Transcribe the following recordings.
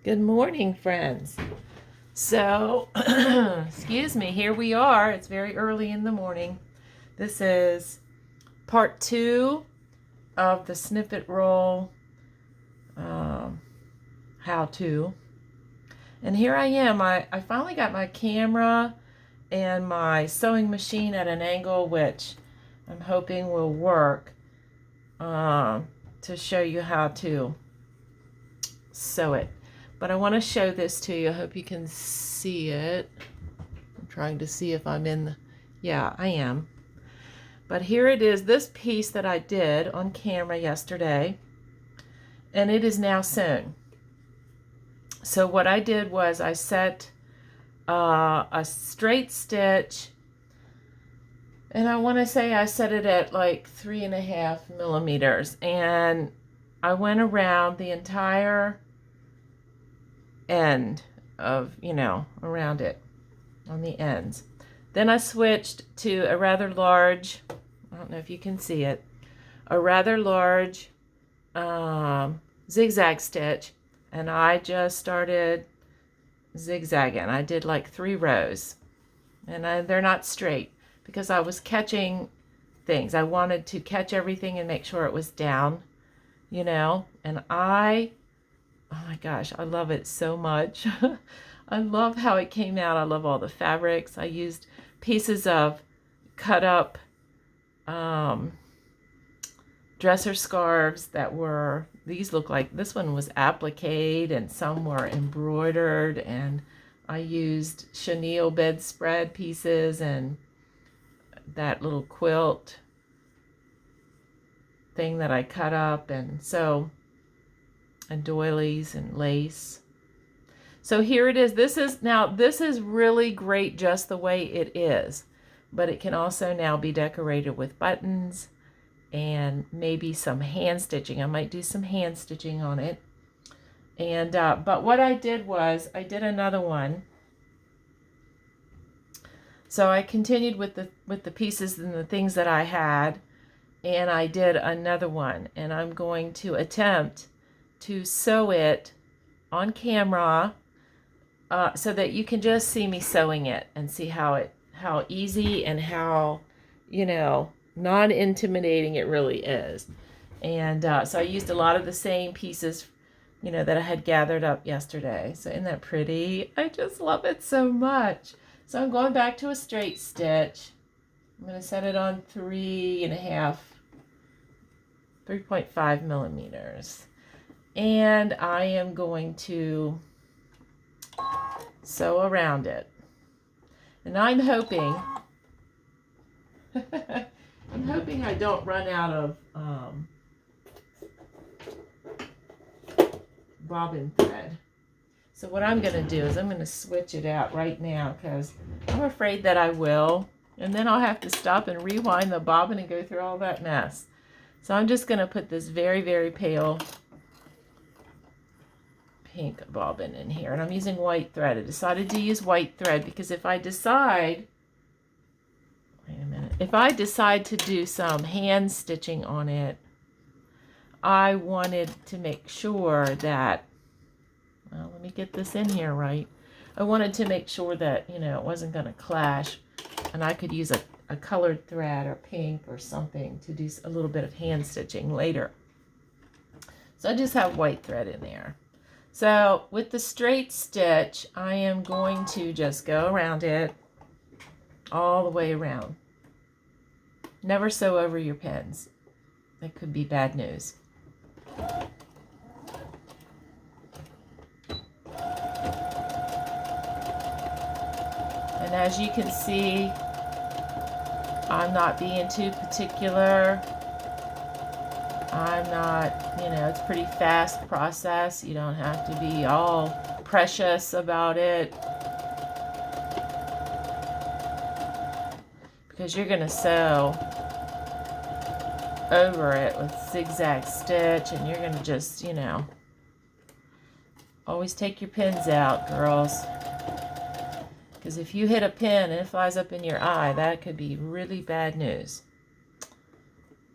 Good morning, friends. So, excuse me, here we are. It's very early in the morning. This is part 2 of the Snippet roll how-to. And here I am. I finally got my camera and my sewing machine at an angle which I'm hoping will work to show you how to sew it. But I want to show this to you. I hope you can see it. I'm trying to see if I'm in the... Yeah, I am. But here it is, this piece that I did on camera yesterday. And it is now sewn. So what I did was I set a straight stitch. And I want to say I set it at like 3.5 millimeters. And I went around the entire end of, around it on the ends. Then I switched to a rather large, I don't know if you can see it, a rather large zigzag stitch, and I just started zigzagging. I did like 3 rows, and they're not straight because I was catching things. I wanted to catch everything and make sure it was down, and oh my gosh, I love it so much. I love how it came out. I love all the fabrics. I used pieces of cut up dresser scarves that were, these look like, this one was appliqued and some were embroidered, and I used chenille bedspread pieces and that little quilt thing that I cut up, and doilies and lace. So here it is. This is really great just the way it is, but it can also now be decorated with buttons and maybe some hand stitching. I might do some hand stitching on it. And but what I did was I did another one. So I continued with the pieces and the things that I had, and I did another one, and I'm going to attempt to sew it on camera so that you can just see me sewing it and see how easy and how non-intimidating it really is. And so I used a lot of the same pieces that I had gathered up yesterday. So isn't that pretty? I just love it so much. So I'm going back to a straight stitch. I'm going to set it on 3.5 millimeters. And I am going to sew around it. And I'm hoping I don't run out of bobbin thread. So what I'm going to do is I'm going to switch it out right now because I'm afraid that I will. And then I'll have to stop and rewind the bobbin and go through all that mess. So I'm just going to put this very, very pale pink bobbin in here, and I'm using white thread. I decided to use white thread because if I decide to do some hand stitching on it, I wanted to make sure that, well, let me get this in here right. I wanted to make sure that, it wasn't going to clash, and I could use a colored thread or pink or something to do a little bit of hand stitching later. So I just have white thread in there. So with the straight stitch, I am going to just go around it all the way around. Never sew over your pins. That could be bad news. And as you can see, I'm not being too particular. I'm not, it's a pretty fast process. You don't have to be all precious about it, because you're going to sew over it with zigzag stitch, and you're going to just, always take your pins out, girls. Because if you hit a pin and it flies up in your eye, that could be really bad news.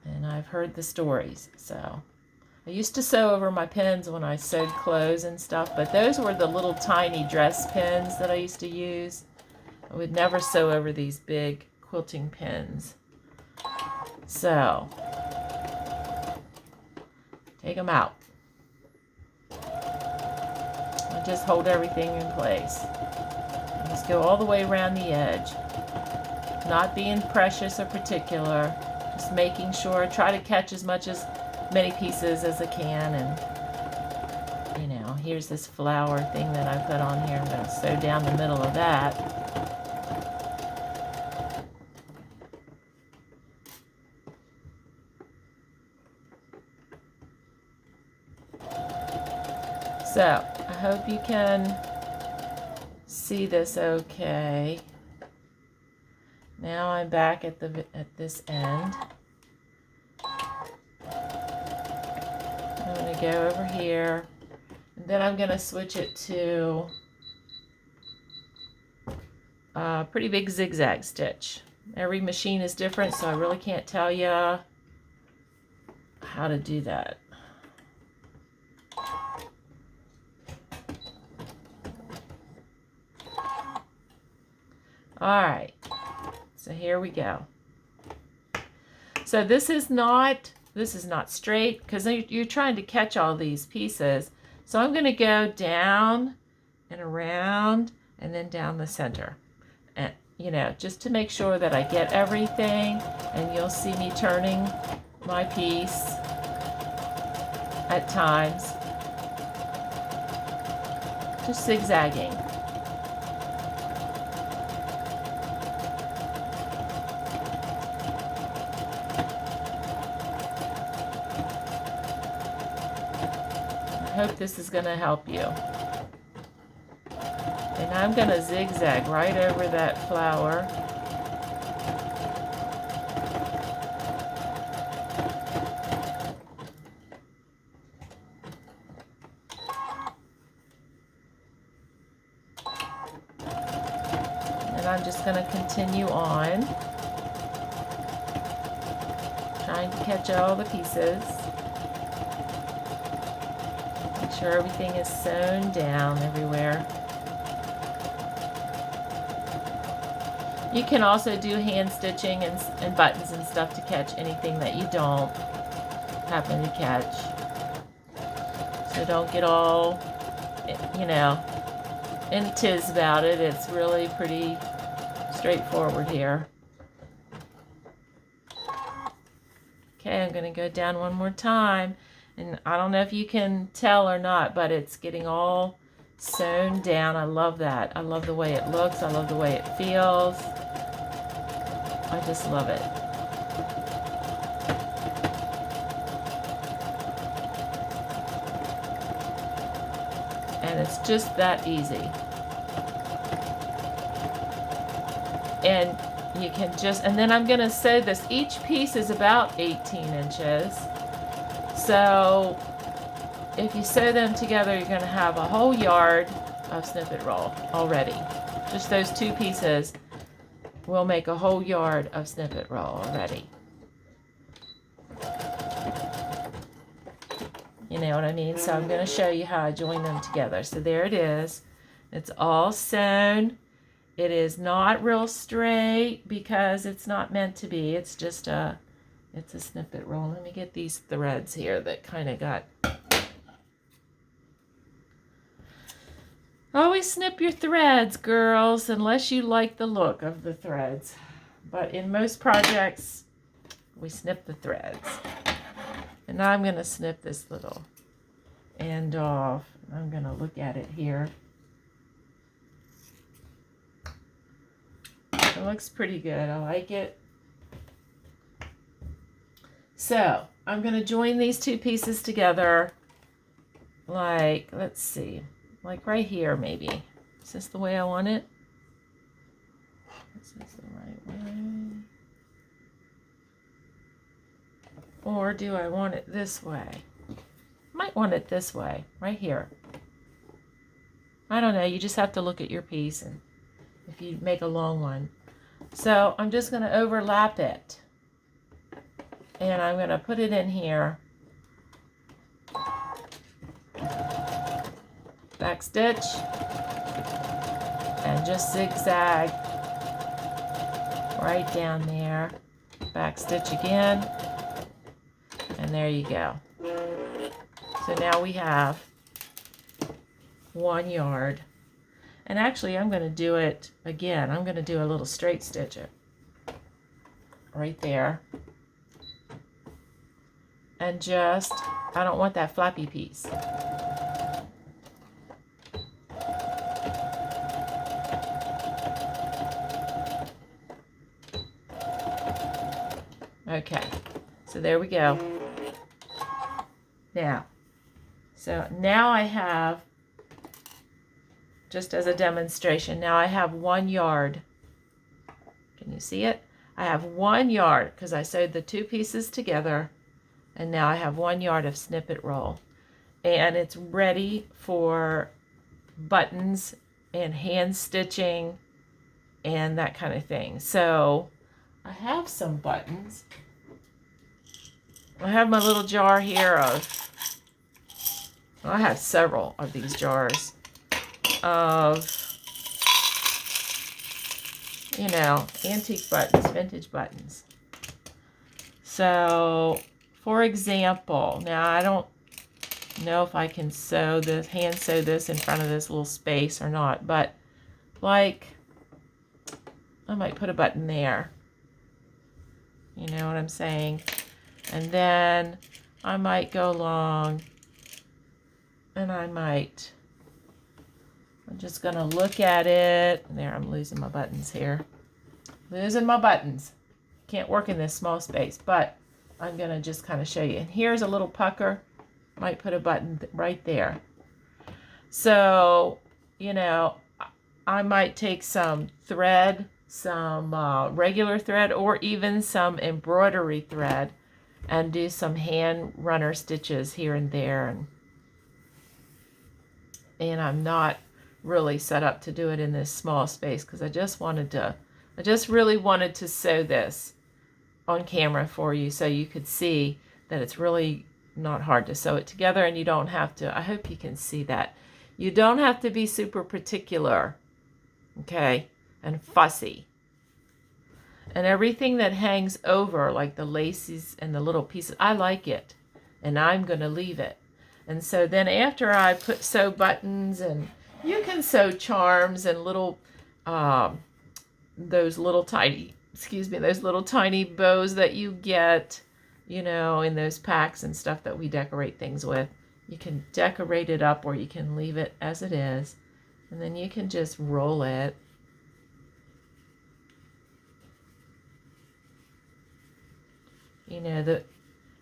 And I've heard the stories, so I used to sew over my pins when I sewed clothes and stuff, but those were the little tiny dress pins that I used to use. I would never sew over these big quilting pins. So, take them out. And just hold everything in place. And just go all the way around the edge. Not being precious or particular. Just making sure, try to catch many pieces as I can. And, you know, here's this flower thing that I put on here. I'm going to sew down the middle of that. So, I hope you can see this okay. Now I'm back at this end. I'm going to go over here, and then I'm going to switch it to a pretty big zigzag stitch. Every machine is different, so I really can't tell you how to do that. All right, so here we go. So this is not straight because you're trying to catch all these pieces. So I'm going to go down and around and then down the center. And, you know, just to make sure that I get everything. And you'll see me turning my piece at times. Just zigzagging. I hope this is going to help you. And I'm going to zigzag right over that flower. And I'm just going to continue on, trying to catch all the pieces. Make sure everything is sewn down everywhere. You can also do hand stitching and buttons and stuff to catch anything that you don't happen to catch. So don't get all, you know, in a tiz about it. It's really pretty straightforward here. Okay, I'm going to go down one more time. And I don't know if you can tell or not, but it's getting all sewn down. I love that. I love the way it looks. I love the way it feels. I just love it. And it's just that easy. And you can just, and then I'm going to sew this. Each piece is about 18 inches. So if you sew them together, you're going to have a whole yard of snippet roll already. Just those two pieces will make a whole yard of snippet roll already. You know what I mean? So I'm going to show you how I join them together. So there it is. It's all sewn. It is not real straight because it's not meant to be. It's just it's a snippet roll. Let me get these threads here that kind of got... Always snip your threads, girls, unless you like the look of the threads. But in most projects, we snip the threads. And now I'm going to snip this little end off. I'm going to look at it here. It looks pretty good. I like it. So I'm going to join these two pieces together like, let's see, like right here maybe. Is this the way I want it? This is the right way. Or do I want it this way? Might want it this way, right here. I don't know. You just have to look at your piece and if you make a long one. So I'm just going to overlap it. And I'm going to put it in here. back stitch, and just zigzag right down there, back stitch again, and there you go. So now we have 1 yard. And actually I'm going to do it again. I'm going to do a little straight stitch it right there. And just, I don't want that flappy piece. Okay, so there we go. Now, so now I have, just as a demonstration, now I have 1 yard. Can you see it? I have 1 yard because I sewed the 2 pieces together, and now I have 1 yard of snippet roll. And it's ready for buttons and hand stitching and that kind of thing. So I have some buttons. I have my little jar here of, I have several of these jars of, you know, antique buttons, vintage buttons. So, for example, now I don't know if I can sew this, hand sew this in front of this little space or not, but like, I might put a button there. You know what I'm saying? And then I might go along and I'm just going to look at it. There, I'm losing my buttons here. Losing my buttons. Can't work in this small space, but I'm going to just kind of show you. And here's a little pucker. Might put a button right there. So, you know, I might take some thread, some regular thread, or even some embroidery thread, and do some hand runner stitches here and there. And I'm not really set up to do it in this small space because I just really wanted to sew this on camera for you so you could see that it's really not hard to sew it together, and you don't have to, I hope you can see that. You don't have to be super particular, okay, and fussy. And everything that hangs over, like the laces and the little pieces, I like it, and I'm going to leave it. And so then after I sew buttons, and you can sew charms and little, those little tiny bows that you get, you know, in those packs and stuff that we decorate things with. You can decorate it up or you can leave it as it is. And then you can just roll it. You know,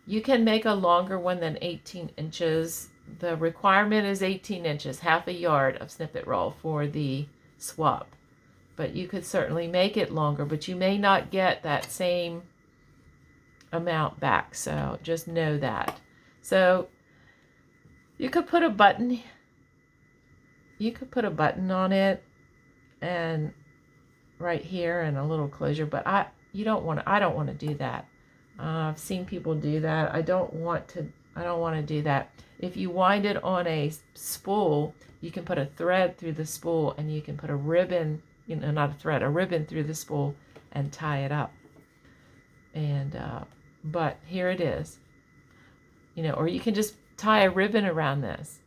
you can make a longer one than 18 inches. The requirement is 18 inches, half a yard of snippet roll for the swap. But you could certainly make it longer, but you may not get that same amount back. So just know that. So you could put a button. You could put a button on it, and right here, and a little closure. But I don't want to do that. I've seen people do that. I don't want to do that. If you wind it on a spool, you can put a thread through the spool, and you can put a ribbon, you know, not a thread, a ribbon through the spool and tie it up. And, but here it is, you know, or you can just tie a ribbon around this.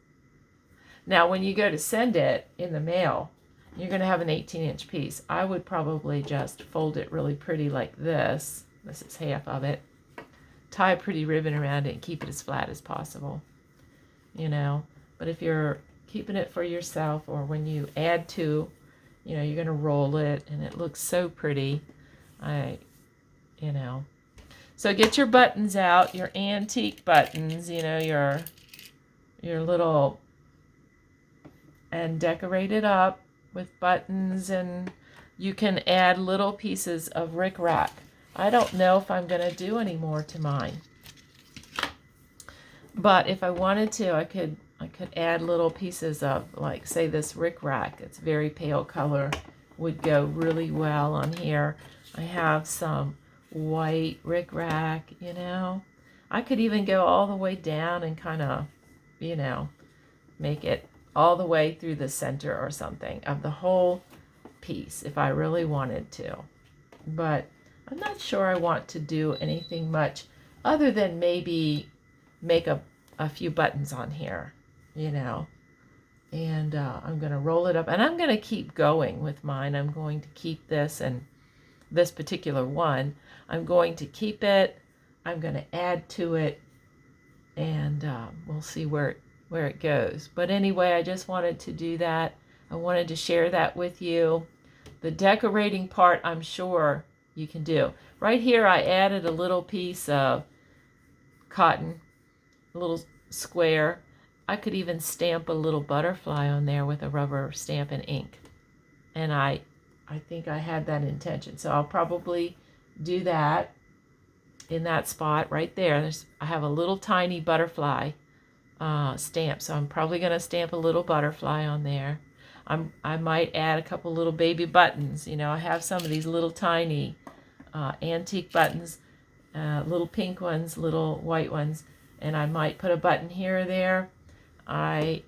Now, when you go to send it in the mail, you're going to have an 18-inch piece. I would probably just fold it really pretty like this. This is half of it. Tie a pretty ribbon around it and keep it as flat as possible, you know. But if you're keeping it for yourself, or when you add to, you know, you're going to roll it and it looks so pretty. You know. So get your buttons out, your antique buttons, you know, your little, and decorate it up with buttons, and you can add little pieces of rickrack. I don't know if I'm going to do any more to mine, but if I wanted to, I could add little pieces of, like, say, this rickrack. It's very pale color, would go really well on here. I have some white rickrack, you know. I could even go all the way down and kind of, you know, make it all the way through the center or something of the whole piece if I really wanted to. But I'm not sure I want to do anything much other than maybe make a few buttons on here, you know. And I'm going to roll it up, and I'm going to keep going with mine. I'm going to keep this, and this particular one, I'm going to keep it. I'm going to add to it, and we'll see where it goes. But anyway, I just wanted to do that. I wanted to share that with you. The decorating part, I'm sure you can do. Right here, I added a little piece of cotton, a little square. I could even stamp a little butterfly on there with a rubber stamp and ink. And I think I had that intention. So I'll probably do that in that spot right there. I have a little tiny butterfly stamp. So I'm probably going to stamp a little butterfly on there. I might add a couple little baby buttons. You know, I have some of these little tiny antique buttons, little pink ones, little white ones, and I might put a button here or there. I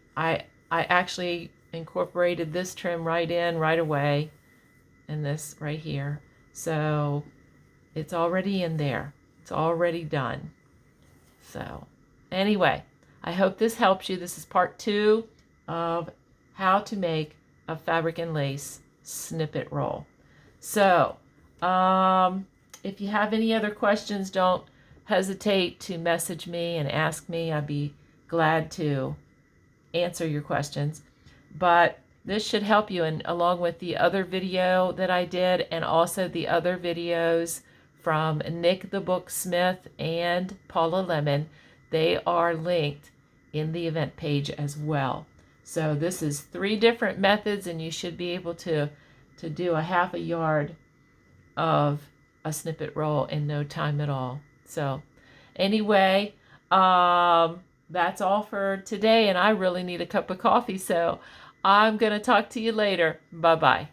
actually incorporated this trim right in right away, and this right here. So it's already in there. It's already done. So anyway, I hope this helps you. This is part 2 of how to make a fabric and lace snippet roll. So if you have any other questions, don't hesitate to message me and ask me. I'd be glad to answer your questions. But this should help you, and along with the other video that I did, and also the other videos from Nick the Booksmith and Paula Lemon, they are linked in the event page as well. So this is 3 different methods, and you should be able to do a half a yard of a snippet roll in no time at all. So anyway, that's all for today, and I really need a cup of coffee, so I'm going to talk to you later. Bye-bye.